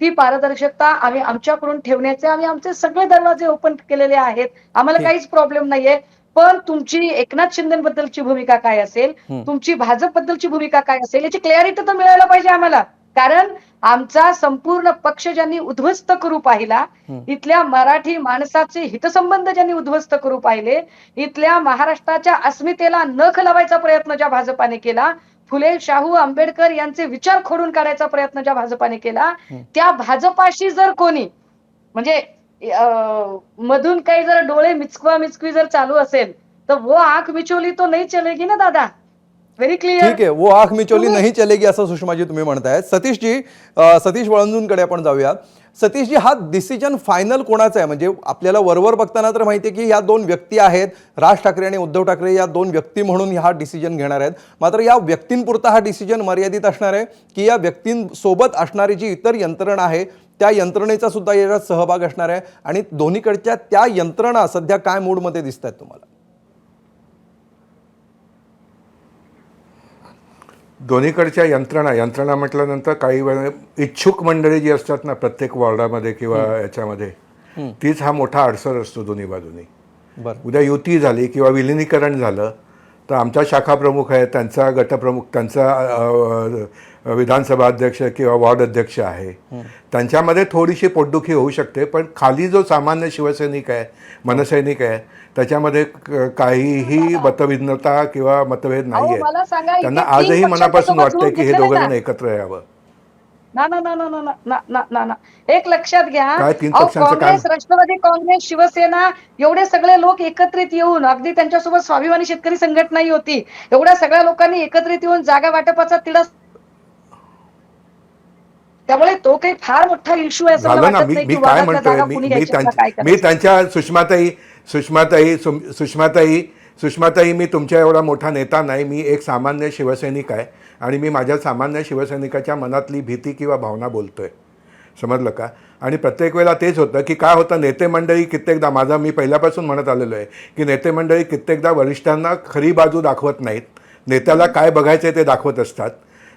ती पारदर्शकता आम्ही आमच्याकडून ठेवण्याचे आम्ही आमचे सगळे दरवाजे ओपन केलेले आहेत. आम्हाला काहीच प्रॉब्लेम नाहीये. पण तुमची एकनाथ शिंदेबद्दलची भूमिका काय असेल, तुमची भाजप बद्दलची भूमिका काय असेल याची क्लॅरिटी तर मिळायला पाहिजे आम्हाला. कारण आमचा संपूर्ण पक्ष ज्यांनी उद्ध्वस्त करू पाहिला, इथल्या मराठी माणसाचे हितसंबंध ज्यांनी उद्ध्वस्त करू पाहिले, इथल्या महाराष्ट्राच्या अस्मितेला नख लावायचा प्रयत्न ज्या भाजपाने केला, फुले शाहू आंबेडकर यांचे विचार खोडून काढायचा प्रयत्न ज्या भाजपाने केला, त्या भाजपाशी जर कोणी म्हणजे मधून काही जर डोळे मिचकवी जर चालू असेल तर वो आंख मिचोली तो नाही चलेगी ना दादा. Very clear. ठीक आहे, वो आंख मिचोली नाही चलेगी असं सुषमाजी तुम्ही म्हणताय. सतीश वळंजूंकडे आपण जाऊयात. सतीशजी, हा डिसिजन फायनल कोणाचा आहे? म्हणजे आपल्याला वरवर बघताना तर माहिती आहे की या दोन व्यक्ती आहेत, राज ठाकरे आणि उद्धव ठाकरे या दोन व्यक्ती म्हणून हा डिसिजन घेणार आहेत. मात्र या व्यक्तींपुरता हा डिसिजन मर्यादित असणार आहे की या व्यक्तींसोबत असणारी जी इतर यंत्रणा आहे त्या यंत्रणेचा सुद्धा याच्यात सहभाग असणार आहे? आणि दोन्हीकडच्या त्या यंत्रणा सध्या काय मूडमध्ये दिसत आहेत तुम्हाला? दोन्हीकडच्या यंत्रणा म्हटल्यानंतर काही वेळा इच्छुक मंडळी जी असतात ना प्रत्येक वॉर्डामध्ये किंवा याच्यामध्ये, तीच हा मोठा अडसर असतो दोन्ही बाजूनी. उद्या युती झाली किंवा विलिनीकरण झालं तर आमचा शाखा प्रमुख आहे, त्यांचा गटप्रमुख, त्यांचा विधानसभा अध्यक्ष किंवा वॉर्ड अध्यक्ष आहे, त्यांच्यामध्ये थोडीशी पोटदुखी होऊ शकते. पण खाली जो सामान्य शिवसैनिक आहे, मनसैनिक आहे, त्याच्यामध्ये काहीही मतभिन्नता किंवा मतभेद नाही आहेत. त्यांना आजही मनापासून वाटतंय की हे दोघं जण एकत्र यावं. ना एक लक्षात घ्या, काय 3 पक्षांचं काँग्रेस, राष्ट्रवादी काँग्रेस, शिवसेना एवढे सगळे लोक एकत्रित येऊन अगदी त्यांच्यासोबत स्वाभिमानी शेतकरी संघटनाही होती, एवढ्या सगळ्या लोकांनी एकत्रित येऊन जागा वाटपाचा तिढा, त्यामुळे तो काही फार मोठा इश्यू आहे झालं ना. मी काय म्हणतोय, मी त्यांच्या सुषमाताई मी तुमच्या एवढा मोठा नेता नाही, मी एक सामान्य शिवसैनिक आहे आणि मी माझ्या सामान्य शिवसैनिकाच्या मनातली भीती किंवा भावना बोलतोय, समजलं का? आणि प्रत्येक वेळेला तेच होतं की काय होतं, नेते मंडळी कित्येकदा, मी पहिल्यापासून म्हणत आलेलो आहे की नेते मंडळी कित्येकदा वरिष्ठांना खरी बाजू दाखवत नाहीत, नेत्याला काय बघायचं ते दाखवत असतात.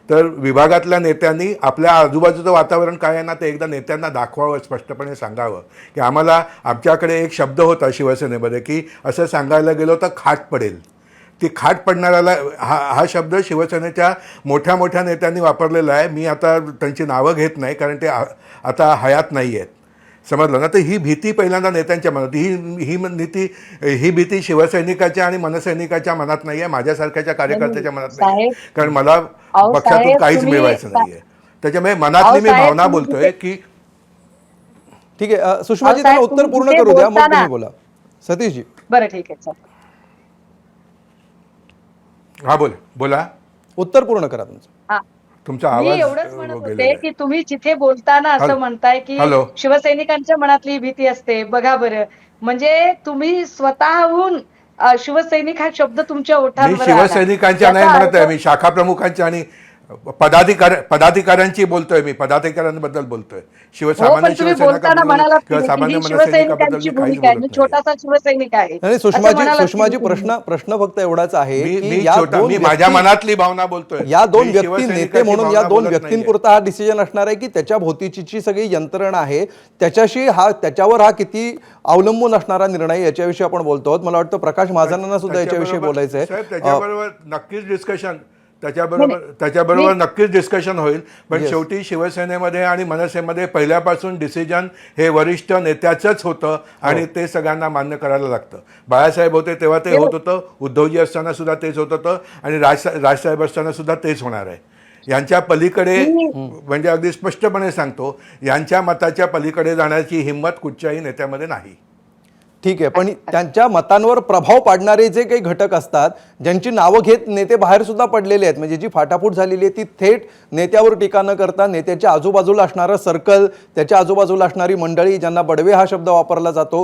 तर विभागातल्या नेत्यांनी आपल्या आजूबाजूचं वातावरण काय आहे ना ते एकदा नेत्यांना दाखवावं, स्पष्टपणे सांगावं की आमच्याकडे एक शब्द होता शिवसेनेमध्ये की असं सांगायला गेलो तर खाट पडेल. ती खाट पडणाऱ्याला हा शब्द शिवसेनेच्या मोठ्या मोठ्या नेत्यांनी वापरलेला आहे. मी आता त्यांची नावं घेत नाही कारण ते आता हयात नाही आहेत, समजलं ना. तर ही भीती पहिल्यांदा नेत्यांच्या मनात, ही भीती शिवसैनिकाच्या आणि मनसैनिकाच्या मनात नाही आहे, माझ्यासारख्याच्या कार्यकर्त्याच्या मनात नाही आहे. कारण मला पक्षातून काहीच मिळवायचं नाहीये, त्याच्यामुळे मनातली मी भावना बोलतोय की. ठीक आहे सुषमाजी, त्याला उत्तर पूर्ण करू द्या मग तुम्ही बोला. सतीशजी. बरं ठीक आहे, हा बोला, उत्तर पूर्ण करा तुमचं. तुमचा मी आवाज एवढंच म्हणत होते की तुम्ही जिथे बोलताना असं म्हणताय की शिवसैनिकांच्या मनातली भीती असते. बघा बरं, म्हणजे तुम्ही स्वतःहून शिवसैनिक हा शब्द तुमच्या मी ओठांवर शिवसैनिकांच्या नाही म्हणत आहे, मी शाखा प्रमुखांच्या आणि पदाधिकाऱ्यांची बोलतोय, मी पदाधिकाऱ्यांबद्दल बोलतोय. हो, पण तुम्ही बोलताना म्हणालात किंवा की सामान्य ही मनसैनिकाबद्दल शिवसैनिकांची मी काहीच भूमिका आहे, बोलत मी नाही. छोटासा शिवसैनिक आहे नाही असं म्हणालात सुषमाजी की तुम्ही. प्रश्न फक्त एवढाच आहे मी की मी या छोटा दोन मी माझ्या व्यक्ती- मनातली भावना बोलतोय. या दोन मी व्यक्ती शिवसैनिकाची नेते म्हणून या भावना दोन बोलत नाहीये. व्यक्तींपुरता हा डिसिजन असणार आहे की त्याच्या भोवतीची जी सगळी यंत्रणा आहे त्याच्यावर हा किती अवलंबून असणारा निर्णय याच्याविषयी आपण बोलतो आहोत. मला वाटतं प्रकाश महाजनांना सुद्धा याच्याविषयी बोलायचं साहेब, आहे. त्याच्याबरोबर नक्कीच डिस्कशन त्याच्याबरोबर नक्कीच डिस्कशन होईल. पण शेवटी शिवसेनेमध्ये आणि मनसेमध्ये पहिल्यापासून डिसिजन हे वरिष्ठ नेत्याचंच होतं आणि ते सगळ्यांना मान्य करायला लागतं. बाळासाहेब होते तेव्हा ते होत होतं, उद्धवजी असताना सुद्धा तेच होत होतं आणि राजसाहेब असताना सुद्धा तेच होणार आहे. यांच्या पलीकडे म्हणजे अगदी स्पष्टपणे सांगतो, यांच्या मताच्या पलीकडे जाण्याची हिंमत कुठच्याही नेत्यामध्ये नाही. ठीक आहे, पण त्यांच्या मतांवर प्रभाव पाडणारे जे काही घटक असतात, ज्यांची नावं घेत नेते बाहेर सुद्धा पडलेले आहेत, म्हणजे जी फाटाफूट झालेली आहे ती थेट नेत्यावर टीका न करता नेत्याच्या आजूबाजूला असणारं सर्कल, त्याच्या आजूबाजूला असणारी मंडळी, ज्यांना बडवे हा शब्द वापरला जातो,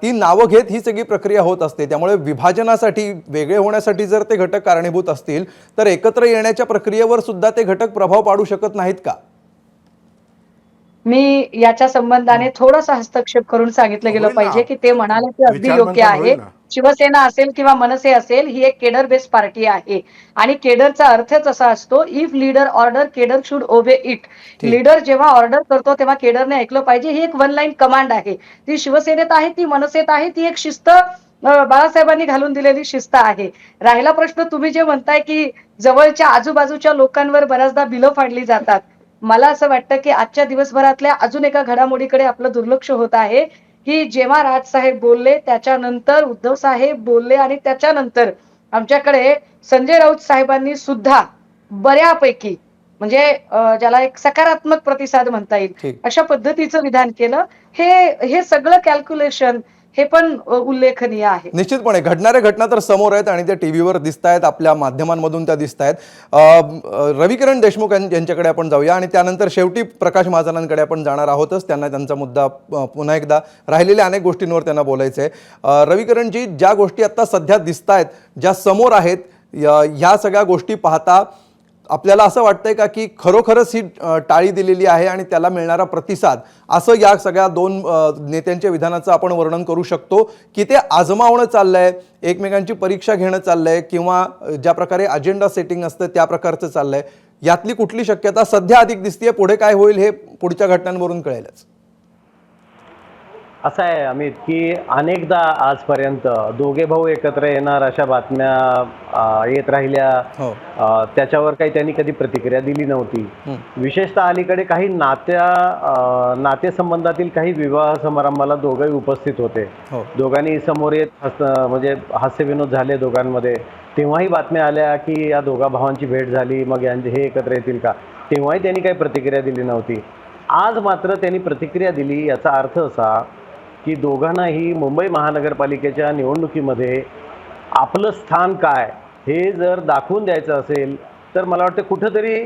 ती नावं घेत ही सगळी प्रक्रिया होत असते. त्यामुळे विभाजनासाठी, वेगळे होण्यासाठी जर ते घटक कारणीभूत असतील तर एकत्र येण्याच्या प्रक्रियेवर सुद्धा ते घटक प्रभाव पाडू शकत नाहीत का? मी याच्या संबंधाने थोडासा हस्तक्षेप करून सांगितलं गेलं होईल ना. पाहिजे की ते म्हणाले ते अगदी विचार योग्य मंथन आहे. होईल ना. शिवसेना असेल किंवा मनसे असेल, ही एक केडर बेस्ड पार्टी आहे आणि केडरचा अर्थच असा असतो, if leader order cadre should ओबे इट. लीडर जेव्हा ऑर्डर करतो तेव्हा केडरने ऐकलं पाहिजे. ही एक वन लाईन कमांड आहे. ती शिवसेनेत आहे, ती मनसेत आहे, ती एक शिस्त बाळासाहेबांनी घालून दिलेली शिस्त आहे. राहिला प्रश्न तुम्ही जे म्हणताय की जवळच्या आजूबाजूच्या लोकांवर बऱ्याचदा बिलं फाडली जातात, मला असं वाटतं की आजच्या दिवसभरातल्या अजून एका घडामोडीकडे आपलं दुर्लक्ष होत आहे की जेव्हा राजसाहेब बोलले त्याच्यानंतर उद्धव साहेब बोलले आणि त्याच्यानंतर आमच्याकडे संजय राऊत साहेबांनी सुद्धा बऱ्यापैकी म्हणजे ज्याला एक सकारात्मक प्रतिसाद म्हणता येईल अशा पद्धतीचं विधान केलं. हे सगळं कॅल्क्युलेशन हे पण उल्लेखनीय आहे. निश्चितपणे घडणाऱ्या घटना तर समोर आहेत आणि त्या टीव्हीवर दिसत आहेत, आपल्या माध्यमांमधून त्या दिसत आहेत. रविकिरण देशमुख यांच्याकडे आपण जाऊया आणि त्यानंतर शेवटी प्रकाश महाजनांकडे आपण जाणार आहोतच. त्यांना त्यांचा मुद्दा पुन्हा एकदा राहिलेल्या अनेक गोष्टींवर त्यांना बोलायचं आहे. रविकिरणजी, ज्या गोष्टी आता सध्या दिसत आहेत, ज्या समोर आहेत, ह्या सगळ्या गोष्टी पाहता आपल्याला असं वाटतंय का की खरोखरच ही टाळी दिलेली आहे आणि त्याला मिळणारा प्रतिसाद, असं या सगळ्या दोन नेत्यांच्या विधानाचं आपण वर्णन करू शकतो की ते आजमावणं चाललंय, एकमेकांची परीक्षा घेणं चाललंय किंवा ज्या प्रकारे अजेंडा सेटिंग असतं त्या प्रकारचं चाललंय? यातली कुठली शक्यता सध्या अधिक दिसतीये? पुढे काय होईल हे पुढच्या घटनांवरून कळेलच. असं आहे अमित की अनेकदा आजपर्यंत दोघे भाऊ एकत्र येणार अशा बातम्या येत राहिल्या. त्याच्यावर काही त्यांनी कधी प्रतिक्रिया दिली नव्हती. विशेषतः अलीकडे काही नातेसंबंधातील काही विवाह समारंभाला दोघेही उपस्थित होते. दोघांनी समोर येत म्हणजे हास्यविनोद झाले दोघांमध्ये. तेव्हाही बातम्या आल्या की या दोघा भावांची भेट झाली, मग हे एकत्र येतील का, तेव्हाही त्यांनी काही प्रतिक्रिया दिली नव्हती. आज मात्र त्यांनी प्रतिक्रिया दिली. याचा अर्थ असा की दोघांनाही मुंबई महानगरपालिकेच्या निवडणुकीमध्ये आपलं स्थान काय हे जर दाखवून द्यायचं असेल तर मला वाटतं कुठंतरी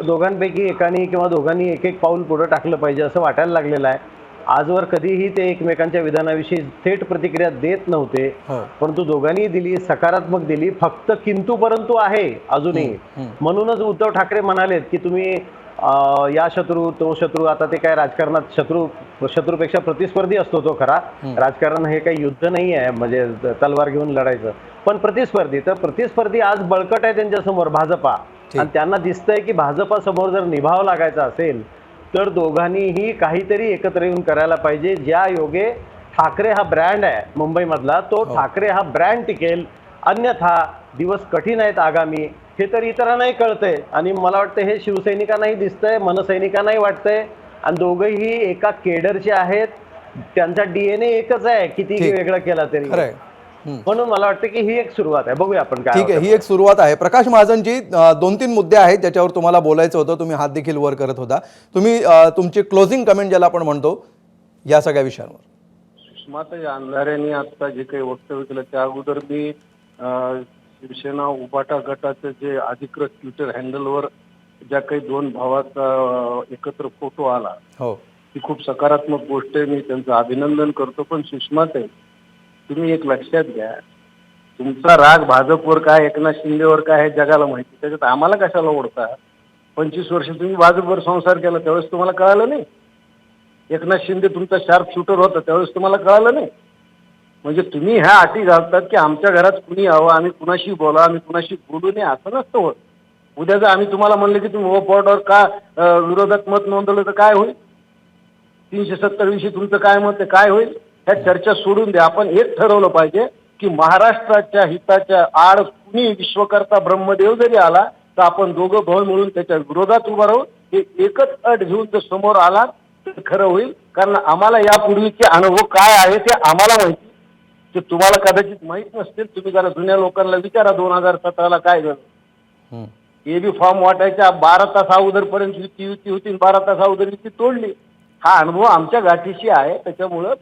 दोघांपैकी एकाने किंवा दोघांनी एक एक पाऊल पुढं टाकलं पाहिजे असं वाटायला लागलेलं आहे. आजवर कधीही ते एकमेकांच्या विधानाविषयी थेट प्रतिक्रिया देत नव्हते, परंतु दोघांनी दिली, सकारात्मक दिली. फक्त किंतु परंतु आहे अजूनही. म्हणूनच उद्धव ठाकरे म्हणालेत की तुम्ही या शत्रू तो शत्रू. आता ते काय राजकारणात शत्रूपेक्षा प्रतिस्पर्धी असतो तो खरा. राजकारण हे काही युद्ध नाही आहे म्हणजे तलवार घेऊन लढायचं, पण प्रतिस्पर्धी आज बळकट आहे त्यांच्यासमोर भाजपा. आणि त्यांना दिसतंय की भाजपा समोर जर निभाव लागायचा असेल तर दोघांनीही काहीतरी एकत्र येऊन करायला पाहिजे. ज्या योगे ठाकरे हा ब्रँड आहे मुंबईमधला, तो ठाकरे हा ब्रँड टिकेल. अन्यथा दिवस कठीण आहेत आगामी, हे तर इतरांनाही कळतंय आणि मला वाटतं हे शिवसैनिकांनाही दिसतंय, मनसैनिकांनाही वाटतंय. आणि दोघंही एका केडरचे आहेत, त्यांचा DNA एकच आहे, किती वेगळं केला तरी. म्हणून मला वाटतं की ही एक सुरुवात आहे. बघूया आपण काय. ठीक आहे, ही एक सुरुवात आहे. प्रकाश महाजनजी, 2-3 मुद्दे आहेत ज्याच्यावर तुम्हाला बोलायचं होतं. तुम्ही हात देखील वर करत होता. तुम्ही तुमची क्लोजिंग कमेंट ज्याला आपण म्हणतो या सगळ्या विषयांवर. सुषमाताई अंधारेंनी आता जे काही वक्तव्य केलं त्या अगोदर मी शिवसेना उबाटा गटाचे जे अधिकृत ट्विटर हँडलवर ज्या काही दोन भावाचा एकत्र फोटो आला, ती खूप सकारात्मक गोष्ट आहे. मी त्यांचं अभिनंदन करतो. पण सुषमाताई, तुम्ही एक लक्षात घ्या तुमचा राग भाजपवर काय, एकनाथ शिंदेवर काय हे जगाला माहिती. त्याच्यात आम्हाला कशाला ओढता? 25 वर्ष तुम्ही भाजपवर संसार केला त्यावेळेस तुम्हाला कळालं नाही? एकनाथ शिंदे तुमचा शार्प शूटर होता त्यावेळेस तुम्हाला कळालं नाही? म्हणजे तुम्ही ह्या अटी घालतात की आमच्या घरात कुणी यावं, आम्ही कुणाशी बोला, आम्ही कुणाशी बोलू नये, असं नसतं होत. उद्या जर आम्ही तुम्हाला म्हणलं की तुम्ही ओपॉर्डवर का विरोधात मत नोंदवलं तर काय होईल? 370 विषयी तुमचं काय मत आहे, काय होईल? ह्या चर्चा सोडून द्या. आपण एक ठरवलं पाहिजे की महाराष्ट्राच्या हिताच्या आड कुणी विश्वकर्ता ब्रह्मदेव जरी आला तर आपण दोघं भाऊ मिळून त्याच्या विरोधात उभं राहू. हे एकच अट घेऊन जर समोर आला तर खरं होईल. कारण आम्हाला यापूर्वीचे अनुभव काय आहे ते आम्हाला माहिती, ते तुम्हाला कदाचित माहीत नसतील. तुम्ही जरा जुन्या लोकांना विचारा 2017ला काय झालं. एबी फॉर्म वाटायच्या 12 तास अगोदरपर्यंत युती होती, 12 तास अगोदर युती तोडली. हा अनुभव आमच्या गाठीशी आहे. त्याच्यामुळं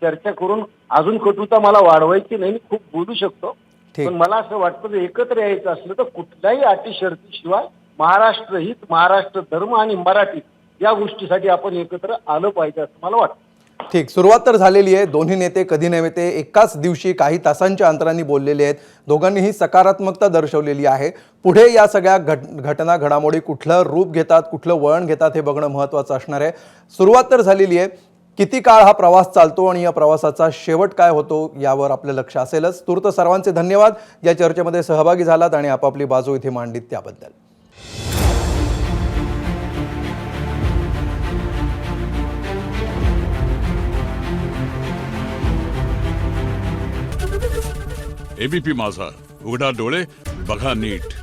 चर्चा करून अजून कटुता मला वाढवायची नाही. मी खूप बोलू शकतो, पण मला असं वाटतं की एकत्र यायचं असलं तर कुठल्याही अटी शर्तीशिवाय महाराष्ट्र हित, महाराष्ट्र धर्म आणि मराठी या गोष्टीसाठी आपण एकत्र आलं पाहिजे असं मला वाटतं. ठीक, सुरुवात तर झालेली आहे. दोन्ही नेते कधी नव्हे ते एकाच दिवशी काही तासांच्या अंतराने बोललेले आहेत. दोघांनीही सकारात्मकता दर्शवलेली आहे. पुढे या सगळ्या घटना घडामोडी कुठलं रूप घेतात, कुठलं वळण घेतात हे बघणं महत्त्वाचं असणार आहे. सुरुवात तर झालेली आहे. किती काळ हा प्रवास चालतो आणि या प्रवासाचा शेवट काय होतो यावर आपलं लक्ष असेलच. तूर्त सर्वांचे धन्यवाद या चर्चेमध्ये सहभागी झालात आणि आपापली बाजू इथे मांडलीत त्याबद्दल. एबीपी माझा, उघडा डोळे बघा नीट.